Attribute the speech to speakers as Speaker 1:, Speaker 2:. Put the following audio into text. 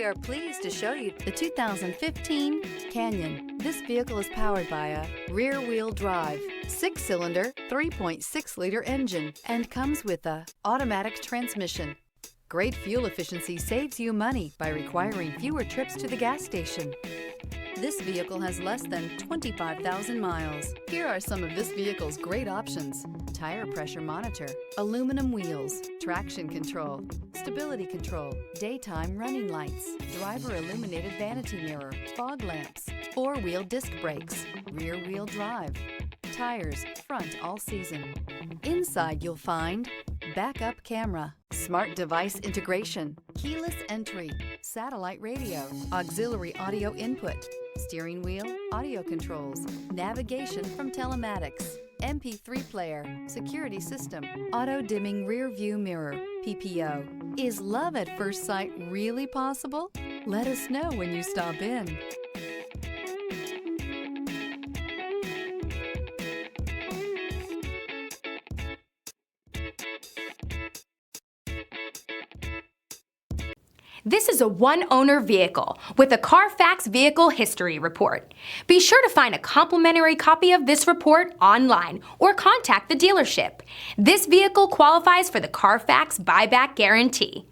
Speaker 1: are pleased to show you the 2015 Canyon. This vehicle is powered by a rear-wheel drive, 6-cylinder, 3.6-liter engine, and comes with a automatic transmission. Great fuel efficiency saves you money by requiring fewer trips to the gas station. This vehicle has less than 25,000 miles. Here are some of this vehicle's great options: tire pressure monitor, aluminum wheels, traction control, stability control, daytime running lights, driver illuminated vanity mirror, fog lamps, 4-wheel disc brakes, rear-wheel drive, tires front all season. Inside you'll find backup camera, smart device integration, keyless entry, satellite radio, auxiliary audio input, steering wheel audio controls, navigation from telematics, MP3 player, security system, auto dimming rear view mirror, PPO. Is love at first sight really possible? Let us know when you stop in.
Speaker 2: This is a one-owner vehicle with a Carfax Vehicle History Report. Be sure to find a complimentary copy of this report online or contact the dealership. This vehicle qualifies for the Carfax Buyback Guarantee.